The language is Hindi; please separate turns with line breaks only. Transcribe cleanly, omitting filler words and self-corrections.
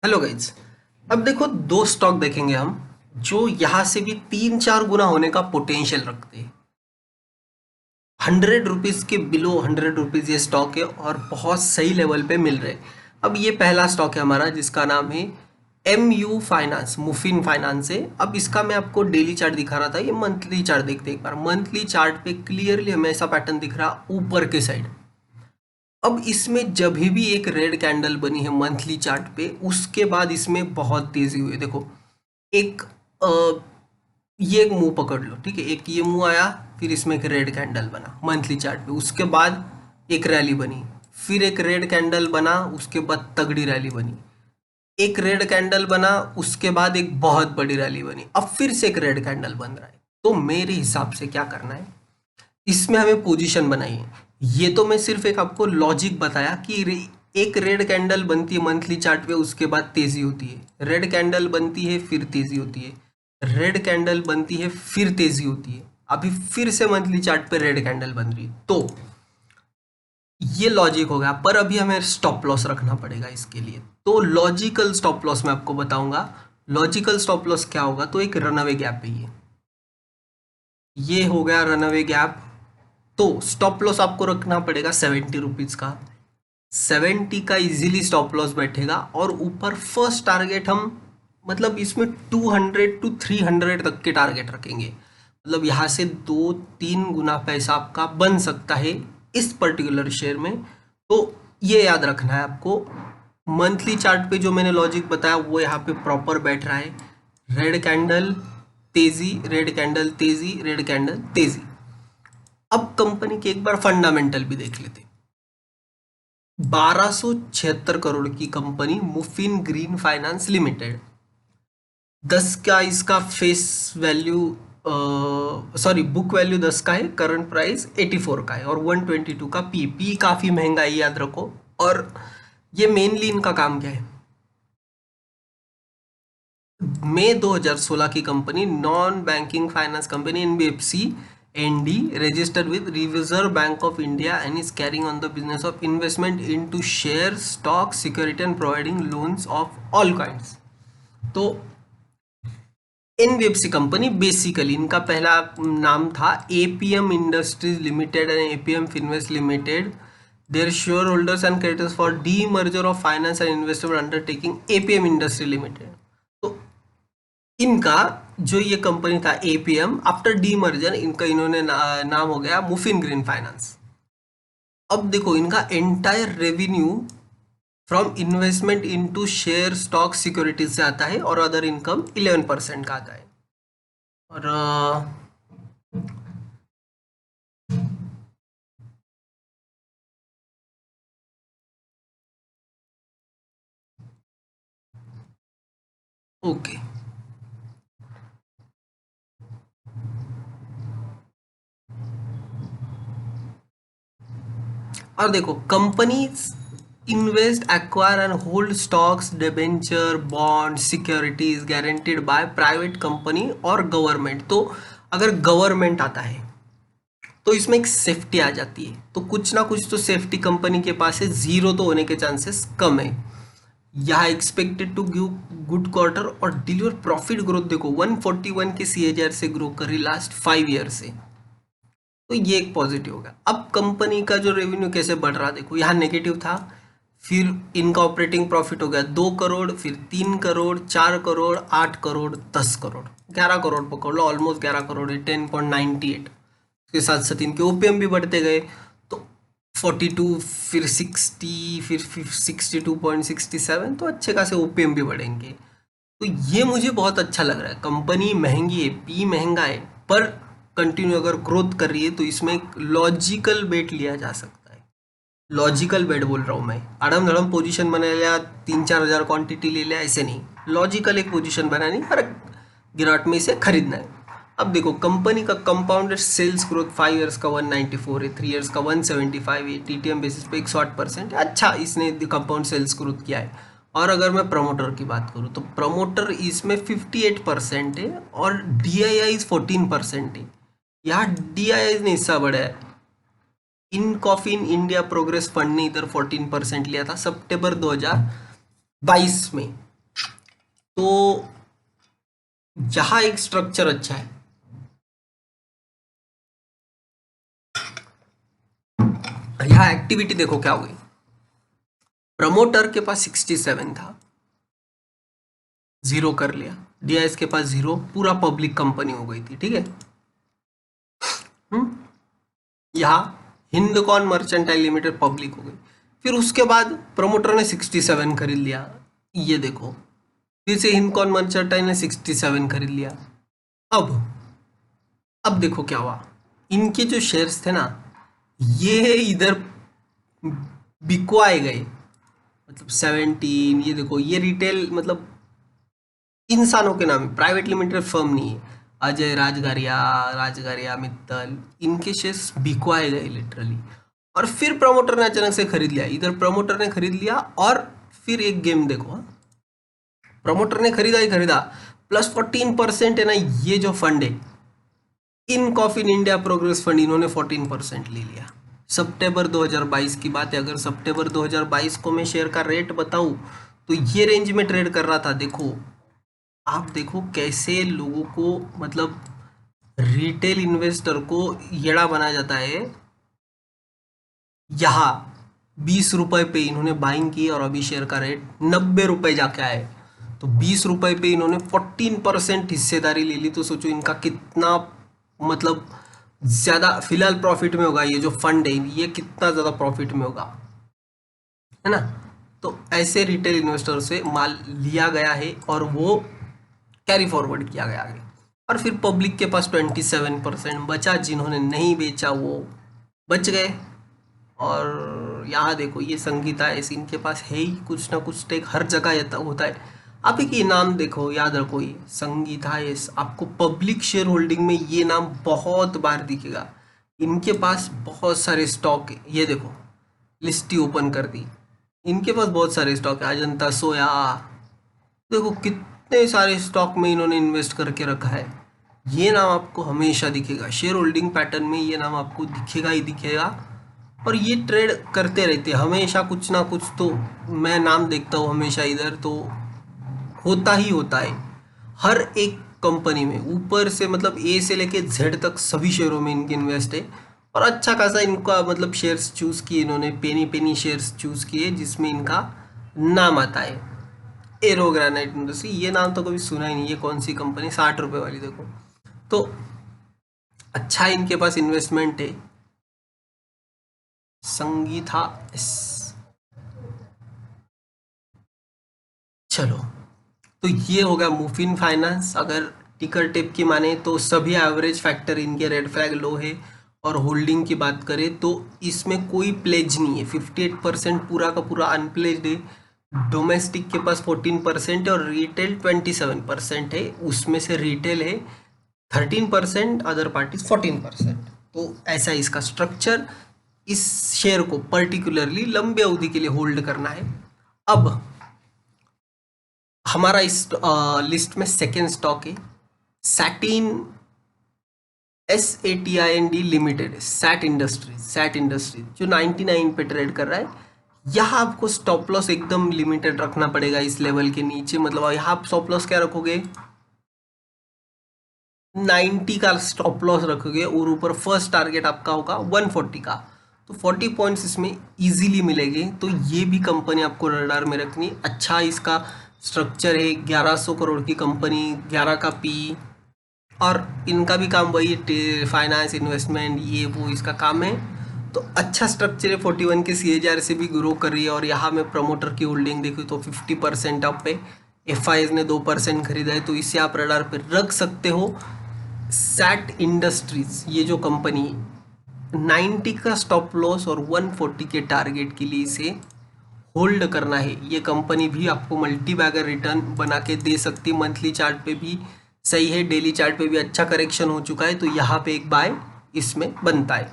Hello guys. अब देखो दो स्टॉक देखेंगे हम जो यहाँ से भी 3-4 गुना होने का पोटेंशियल रखते हैं। 100 रुपीज़ के बिलो 100 रुपीज़ ये स्टॉक है और बहुत सही लेवल पे मिल रहे हैं। अब ये पहला स्टॉक है हमारा जिसका नाम है MU फाइनेंस, मुफिन फाइनेंस है। अब इसका मैं आपको डेली चार्ट दिखा रहा था, ये मंथली चार्ट देखते हैं एक बार। मंथली चार्ट पे क्लियरली हमें ऐसा पैटर्न दिख रहा ऊपर के साइड। अब इसमें जब भी एक रेड कैंडल बनी है मंथली चार्ट पे, उसके बाद इसमें बहुत तेजी हुई है। देखो एक ये एक मुंह पकड़ लो, ठीक है। एक ये मुंह आया, फिर इसमें एक रेड कैंडल बना मंथली चार्ट पे, उसके बाद एक रैली बनी, फिर एक रेड कैंडल बना, उसके बाद तगड़ी रैली बनी, एक रेड कैंडल बना, उसके बाद एक बहुत बड़ी रैली बनी, अब फिर से एक रेड कैंडल बन रहा है। तो मेरे हिसाब से क्या करना है, इसमें हमें पोजीशन बनाई है। ये तो मैं सिर्फ एक आपको लॉजिक बताया कि एक रेड कैंडल बनती है मंथली चार्ट पे, उसके बाद तेजी होती है, रेड कैंडल बनती है फिर तेजी होती है, रेड कैंडल बनती है फिर तेजी होती है, अभी फिर से मंथली चार्ट पे रेड कैंडल बन रही है। तो ये लॉजिक हो गया, पर अभी हमें स्टॉप लॉस रखना पड़ेगा इसके लिए। तो लॉजिकल स्टॉप लॉस मैं आपको बताऊंगा। लॉजिकल स्टॉप लॉस क्या होगा, तो एक रनअवे गैप है ये हो गया रनअवे गैप। तो स्टॉप लॉस आपको रखना पड़ेगा 70 रुपीज़ का। 70 का इजीली स्टॉप लॉस बैठेगा और ऊपर फर्स्ट टारगेट हम मतलब इसमें 200 to 300 तक के टारगेट रखेंगे। मतलब यहाँ से 2-3 गुना पैसा आपका बन सकता है इस पर्टिकुलर शेयर में। तो ये याद रखना है आपको। मंथली चार्ट पे जो मैंने लॉजिक बताया वो यहाँ पे प्रॉपर बैठ रहा है। रेड कैंडल तेजी, रेड कैंडल तेजी, रेड कैंडल तेजी। अब कंपनी के एक बार फंडामेंटल भी देख लेते। 1276 करोड़ की company muffin green finance limited. 10 का इसका face value, sorry book value 10 का है, करंट प्राइस 84 का है और 122 का पी काफी महंगा है, याद रखो। और ये मेनली इनका काम क्या है, मई 2016 की company, non banking finance company NBFC ND, registered with Reserve Bank of India and is carrying on the business of investment into shares, stocks, security and providing loans of all kinds। तो NBFC कंपनी बेसिकली इनका पहला नाम था APM industries limited and APM Finvest limited. Their share holders and creditors for D merger of finance and investment undertaking APM industry limited. तो इनका जो ये कंपनी था APM, आफ्टर डी मर्जर इनका इन्होंने नाम हो गया मुफिन ग्रीन फाइनेंस। अब देखो इनका entire revenue from investment into share, stock, securities से आता है और अदर इनकम 11% का आता है। और ओके, और देखो companies invest, acquire and hold stocks, debenture, bond, securities guaranteed by private company और गवर्नमेंट। तो अगर गवर्नमेंट आता है तो इसमें एक सेफ्टी आ जाती है, तो कुछ ना कुछ तो सेफ्टी कंपनी के पास है, जीरो तो होने के चांसेस कम है। यहाँ expected to give good quarter और डिलीवर प्रॉफिट ग्रोथ। देखो 141 के CAGR से ग्रो कर रही लास्ट 5 ईयर से, तो ये एक पॉजिटिव होगा। अब कंपनी का जो रेवेन्यू कैसे बढ़ रहा, देखो यहाँ नेगेटिव था, फिर इनका ऑपरेटिंग प्रॉफिट हो गया 2 करोड़, फिर 3 करोड़, 4 करोड़, 8 करोड़, 10 करोड़, 11 करोड़ पकड़ लो, ऑलमोस्ट 11 करोड़ है, 10.98। उसके साथ साथ इनके OPM भी बढ़ते गए, तो 42, फिर 60, फिर 62.67, तो अच्छे खासे OPM भी बढ़ेंगे। तो ये मुझे बहुत अच्छा लग रहा है। कंपनी महंगी है, पी महंगा है, पर कंटिन्यू अगर ग्रोथ कर रही है तो इसमें एक लॉजिकल बेट लिया जा सकता है। लॉजिकल बेट बोल रहा हूँ मैं, अड़म धड़म पोजीशन बना लिया, 3-4 हज़ार क्वांटिटी ले लिया, ऐसे नहीं। लॉजिकल एक पोजीशन बनानी और गिरावट में इसे खरीदना है। अब देखो कंपनी का कंपाउंडेड सेल्स ग्रोथ 5 ईयर्स का 194 है, 3 ईयर्स का 175 है, TTM बेसिस पे 108% है। अच्छा इसने कंपाउंड सेल्स ग्रोथ किया है। और अगर मैं प्रमोटर की बात करूँ तो प्रमोटर इसमें 58% है और DII 14% है। यहाँ DII ने हिस्सा बढ़ा है। In coffee in India progress fund ने इधर 14% लिया था सितंबर 2022 में। तो यहाँ एक स्ट्रक्चर अच्छा है। यहाँ एक्टिविटी देखो क्या हो गई, प्रमोटर के पास 67 था, जीरो कर लिया, डीआईएस के पास जीरो, पूरा पब्लिक कंपनी हो गई थी, ठीक है। यहाँ हिंदकॉन मर्चेंटाइल लिमिटेड पब्लिक हो गई। फिर उसके बाद प्रमोटर ने 67 खरीद लिया, ये देखो, फिर से हिंदकॉन मर्चेंटाइल ने 67 खरीद लिया। अब देखो क्या हुआ, इनके जो शेयर्स थे ना, ये इधर बिकवाए गए, मतलब 17, ये देखो, ये रिटेल मतलब इंसानों के नाम है, प्राइवेट लिमिटेड फर्म नहीं है। अजय राजगारिया मित्तल, इनके शेयर्स बिकवाए गए लिटरली। और फिर प्रमोटर ने अचानक से खरीद लिया, इधर प्रमोटर ने खरीद लिया, और फिर एक गेम देखो, प्रमोटर ने खरीदा ही खरीदा, प्लस 14% है ना, ये जो फंड है इन कॉफिन इंडिया प्रोग्रेस फंड, इन्होंने 14% ले लिया। सितंबर 2022 की बात है, अगर सितंबर 2022 को मैं शेयर का रेट बताऊं तो ये रेंज में ट्रेड कर रहा था। देखो, आप देखो कैसे लोगों को, मतलब रिटेल इन्वेस्टर को येड़ा बनाया जाता है। यहाँ 20 रुपए पे इन्होंने बाइंग की और अभी शेयर का रेट 90 रुपए जाके आए, तो 20 रुपए पे इन्होंने 14% हिस्सेदारी ले ली। तो सोचो इनका कितना, मतलब ज़्यादा फिलहाल प्रॉफिट में होगा, ये जो फंड है ये कितना ज़्यादा प्रॉफिट में होगा, है ना। तो ऐसे रिटेल इन्वेस्टर से माल लिया गया है और वो कैरी फॉरवर्ड किया गया आगे, और फिर पब्लिक के पास 27% बचा, जिन्होंने नहीं बेचा वो बच गए। और यहाँ देखो, ये संगीता एस, इनके पास है ही कुछ ना कुछ टेक, हर जगह होता है। आप एक ये नाम देखो, याद रखो, ये संगीता एस, आपको पब्लिक शेयर होल्डिंग में ये नाम बहुत बार दिखेगा। इनके पास बहुत सारे स्टॉक है, ये देखो लिस्ट ही ओपन कर दी, इनके पास बहुत सारे स्टॉक है, अजंता सोया, देखो कितने सारे स्टॉक में इन्होंने इन्वेस्ट करके रखा है। ये नाम आपको हमेशा दिखेगा, शेयर होल्डिंग पैटर्न में ये नाम आपको दिखेगा ही दिखेगा। और ये ट्रेड करते रहते हैं हमेशा, कुछ ना कुछ तो मैं नाम देखता हूँ हमेशा इधर, तो होता ही होता है हर एक कंपनी में, ऊपर से मतलब ए से लेके जेड तक सभी शेयरों में इनके इन्वेस्ट है। और अच्छा खासा इनका मतलब शेयर्स चूज़ किए इन्होंने, पेनी शेयर्स चूज़ किए जिसमें इनका नाम आता है। एरो ग्रेनाइट इंडस्ट्री, ये नाम तो कभी सुना ही नहीं, ये कौन सी कंपनी, 60 रुपए वाली, देखो तो अच्छा इनके पास इन्वेस्टमेंट है। संगीता एस, चलो, तो ये होगा मुफिन फाइनेंस। अगर टिकर टिप की माने तो सभी एवरेज फैक्टर इनके रेड फ्लैग लो है। और होल्डिंग की बात करें तो इसमें कोई प्लेज नहीं है, 58% पूरा का पूरा अनप्लेज्ड है। डोमेस्टिक के पास 14% है और रिटेल 27% है, उसमें से रिटेल है 13%, अदर पार्टीज 14%। तो ऐसा इसका स्ट्रक्चर, इस शेयर को पर्टिकुलरली लंबे अवधि के लिए होल्ड करना है। अब हमारा इस लिस्ट में सेकेंड स्टॉक है Satin, SATIND limited, Sat Industries जो 99 पे ट्रेड कर रहा है। यहाँ आपको स्टॉप लॉस एकदम लिमिटेड रखना पड़ेगा इस लेवल के नीचे, मतलब यहाँ आप स्टॉप लॉस क्या रखोगे, 90 का स्टॉप लॉस रखोगे, और ऊपर फर्स्ट टारगेट आपका होगा 140 का। तो 40 पॉइंट्स इसमें इजीली मिलेंगे। तो ये भी कंपनी आपको रडार में रखनी। अच्छा इसका स्ट्रक्चर है, 1100 करोड़ की कंपनी, 11 का पी, और इनका भी काम वही फाइनेंस इन्वेस्टमेंट ये वो इसका काम है। तो अच्छा स्ट्रक्चर है, 41 के CAGR से भी ग्रो कर रही है। और यहाँ में प्रमोटर की होल्डिंग देखी तो 50% अप पे, FIs ने 2% खरीदा है, तो इसे आप रडार पे रख सकते हो। सैट इंडस्ट्रीज ये जो कंपनी, 90 का स्टॉप लॉस और 140 के टारगेट के लिए इसे होल्ड करना है। ये कंपनी भी आपको मल्टी बैगर रिटर्न बना के दे सकती है, मंथली चार्ट पे भी सही है, डेली चार्ट पे भी अच्छा करेक्शन हो चुका है, तो यहाँ पे एक बाय इसमें बनता है।